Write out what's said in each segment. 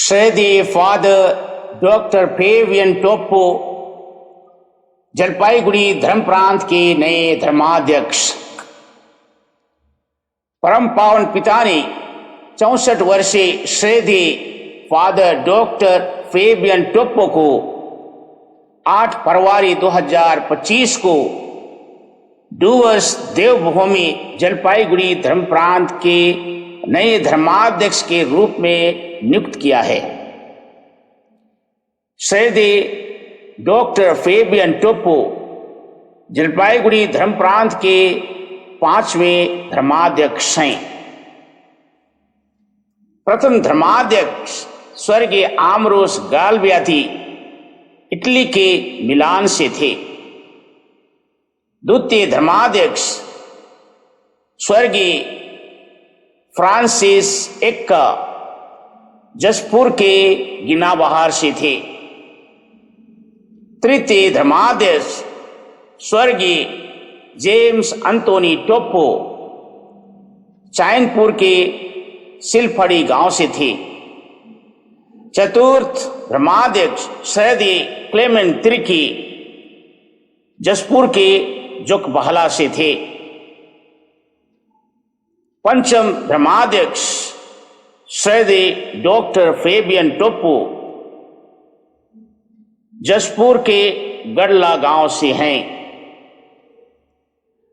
श्रद्धेय father doctor Fabian Toppo Jalpaiguri धर्म प्रांत के नए धर्माध्यक्ष। परम पावन पिता ने 64 वर्षीय श्रद्धेय फादर डॉक्टर फेबियन टोप्पो को 8 फरवरी 2025 को डूवर्स देवभूमि जलपाईगुड़ी धर्म प्रांत के नए धर्माध्यक्ष के रूप में नियुक्त किया है। श्रद्धेय डॉक्टर फेबियन टोप्पो जलपाईगुड़ी धर्म प्रांत के 5वें धर्माध्यक्ष हैं। प्रथम धर्माध्यक्ष स्वर्गीय आमरोस गालब्याती इटली के मिलान से थे। द्वितीय धर्माध्यक्ष स्वर्गीय फ्रांसिस एक्का जसपुर के गिनाबहार से थे। तृतीय धर्माध्यक्ष स्वर्गीय जेम्स अंतोनी टोप्पो चैनपुर के सिलफड़ी गांव से थे। चतुर्थ धर्माध्यक्ष श्रद्धेय क्लेमेंट तिर्की जसपुर के जोकबहला से थे। पंचम धर्माध्यक्ष श्रद्धेय डॉक्टर फेबियन टोप्पो जसपुर के गड़ला गांव से हैं।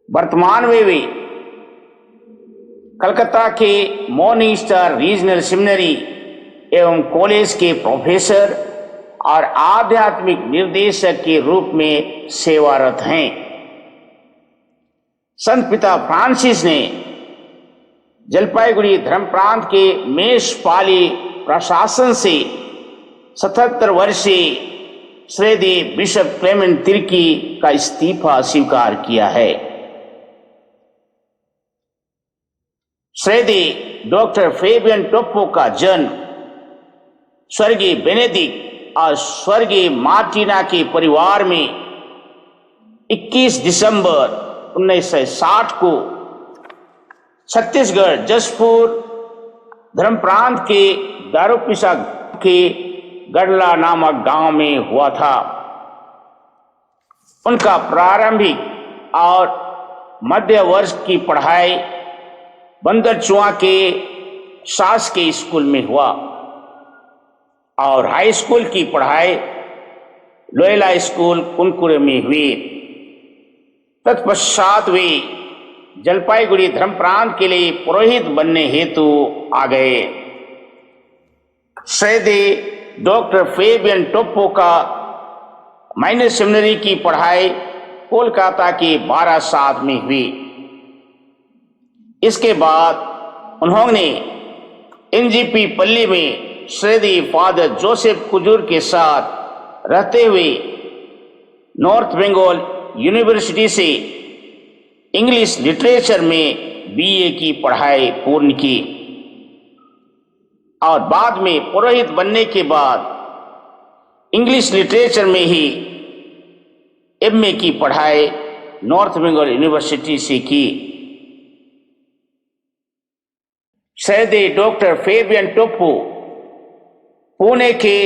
वर्तमान में वे कलकत्ता के मॉर्निंग स्टार रीजनल सेमिनरी एवं कॉलेज के प्रोफेसर और आध्यात्मिक निर्देशक के रूप में सेवारत हैं। संत पिता फ्रांसिस ने जलपाईगुड़ी धर्म प्रांत के मेषपाली प्रशासन से 77 वर्षीय श्रद्धेय बिशप क्लेमेंट तिर्की का इस्तीफा स्वीकार किया है। श्रद्धेय डॉक्टर फेबियन टोप्पो का जन्म स्वर्गीय बेनेडिक्ट और स्वर्गीय मार्टिना के परिवार में 21 दिसंबर 1960 को छत्तीसगढ़ जसपुर धर्म प्रांत के दारूपिसा के गड़ला नामक गांव में हुआ था। उनका प्रारंभिक और मध्य वर्ष की पढ़ाई बंदरचुआ के शासकीय स्कूल में हुआ और हाई स्कूल की पढ़ाई लोयला स्कूल कुनकुरे में हुई। तत्पश्चात वे जलपाईगुड़ी धर्म प्रांत के लिए पुरोहित बनने हेतु आ गए। श्रद्धेय डॉक्टर फेबियन टोप्पो का माइनर सेमिनरी की पढ़ाई कोलकाता के बारासात में हुई। इसके बाद उन्होंने एनजीपी पल्ली में श्रद्धेय फादर जोसेफ कुजूर के साथ रहते हुए नॉर्थ बंगाल यूनिवर्सिटी से इंग्लिश लिटरेचर में बीए की पढ़ाई पूर्ण की और बाद में पुरोहित बनने के बाद इंग्लिश लिटरेचर में ही एमए की पढ़ाई नॉर्थ बंगाल यूनिवर्सिटी से की। श्रद्धेय डॉक्टर फेबियन टोप्पो पुणे के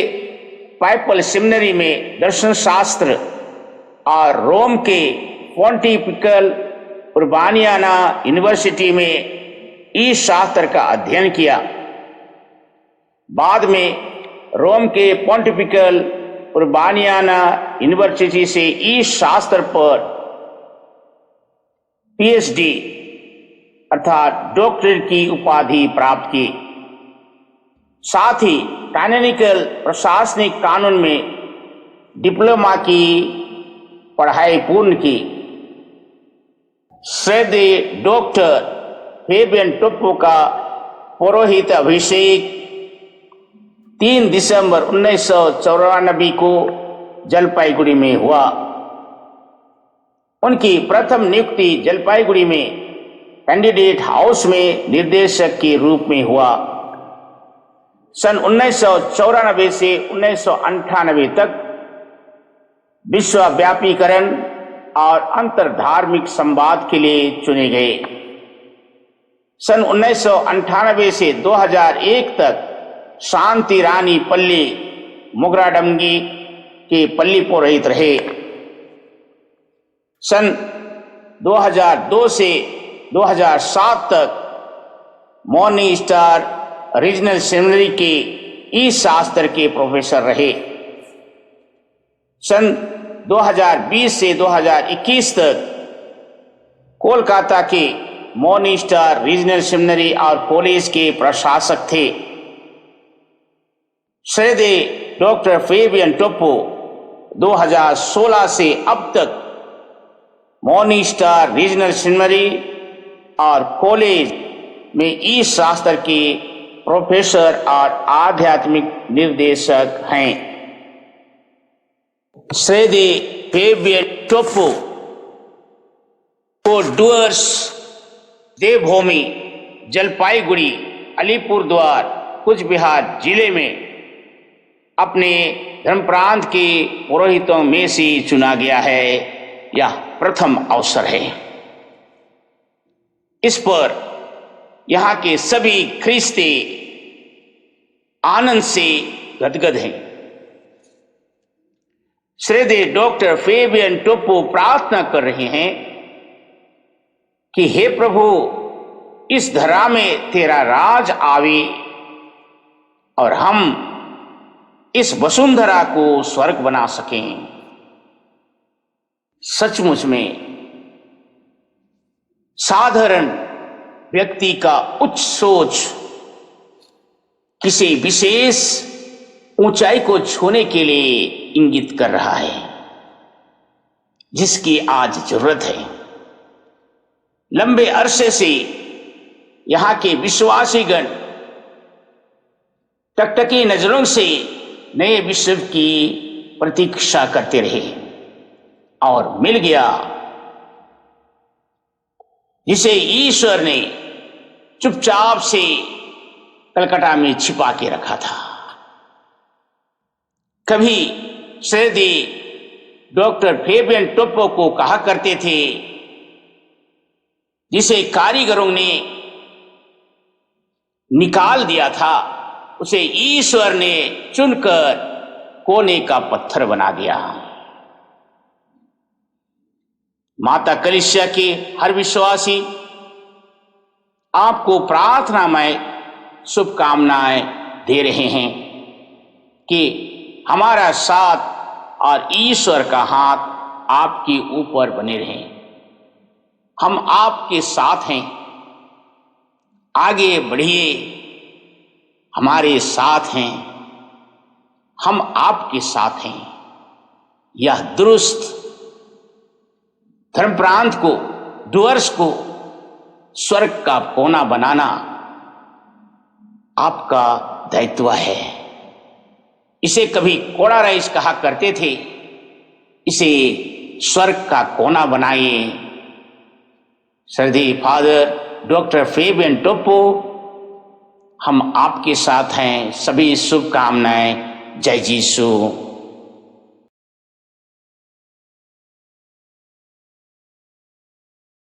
पाइपल सेमिनरी में दर्शन शास्त्र और रोम के पोंटिफिकल उर्बानियाना यूनिवर्सिटी में ई शास्त्र का अध्ययन किया। बाद में रोम के पोंटिफिकल उर्बानियाना यूनिवर्सिटी से ई शास्त्र पर पीएचडी अर्थात डॉक्टरेट की उपाधि प्राप्त की। साथ ही कैनोनिकल प्रशासनिक कानून में डिप्लोमा की पढ़ाई पूर्ण की। श्रद्धेय डॉक्टर फेबियन टोप्पो का पुरोहित अभिषेक 3 दिसंबर 1994 को जलपाईगुड़ी में हुआ। उनकी प्रथम नियुक्ति जलपाईगुड़ी में कैंडिडेट हाउस में निर्देशक के रूप में हुआ। सन 1994 से 1998 तक विश्वव्यापीकरण और अंतरधार्मिक संवाद के लिए चुने गए। सन 1998 से 2001 तक शांति रानी पल्ली मुगराडमगी के पल्ली पुरोहित रहे। सन 2002 से 2007 तक मॉर्निंग स्टार रीजनल सेमिनरी के ई शास्त्र के प्रोफेसर रहे। सन 2020 से 2021 तक कोलकाता के मॉर्निंग स्टार रीजनल सेमिनरी और कॉलेज के प्रशासक थे। श्रीदे डॉक्टर फेबियन टोप्पो 2016 से अब तक मॉर्निंग स्टार रीजनल सेमिनरी और कॉलेज में ई शास्त्र के प्रोफेसर और आध्यात्मिक निर्देशक हैं। श्रीदे फेबियन टोप्पो को डुअर्स, देवभूमि, जलपाईगुड़ी, अलीपुरद्वार, कुछ बिहार जिले में अपने धर्म प्रांत के पुरोहितों में से चुना गया है। यह प्रथम अवसर है। इस पर यहाँ के सभी ख्रिस्ती आनंद से गदगद हैं। श्रीदे डॉक्टर फेबियन टोप्पो प्रार्थना कर रहे हैं कि हे प्रभु, इस धरा में तेरा राज आवे और हम इस वसुंधरा को स्वर्ग बना सकें। सचमुच में साधारण व्यक्ति का उच्च सोच किसी विशेष ऊंचाई को छूने के लिए इंगित कर रहा है, जिसकी आज जरूरत है। लंबे अरसे से यहां के विश्वासीगण टकटकी नजरों से नए विश्व की प्रतीक्षा करते रहे और मिल गया जिसे ईश्वर ने चुपचाप से कलकत्ता में छिपा के रखा था। कभी श्रीदे डॉक्टर फेबियन टोप्पो को कहा करते थे, जिसे कारीगरों ने निकाल दिया था उसे ईश्वर ने चुनकर कोने का पत्थर बना दिया। माता कलीसिया के हर विश्वासी आपको प्रार्थना में शुभकामनाएं दे रहे हैं कि हमारा साथ और ईश्वर का हाथ आपके ऊपर बने रहें। हम आपके साथ हैं, आगे बढ़िए, हमारे साथ हैं, हम आपके साथ हैं। यह दुरुस्त धर्म प्रांत को, डुअर्स को स्वर्ग का कोना बनाना आपका दायित्व है। इसे कभी कोड़ा राइस कहा करते थे, इसे स्वर्ग का कोना बनाइए। श्रद्धेय फादर डॉक्टर फेबियन टोप्पो, हम आपके साथ हैं। सभी शुभकामनाएं। जय जीसु।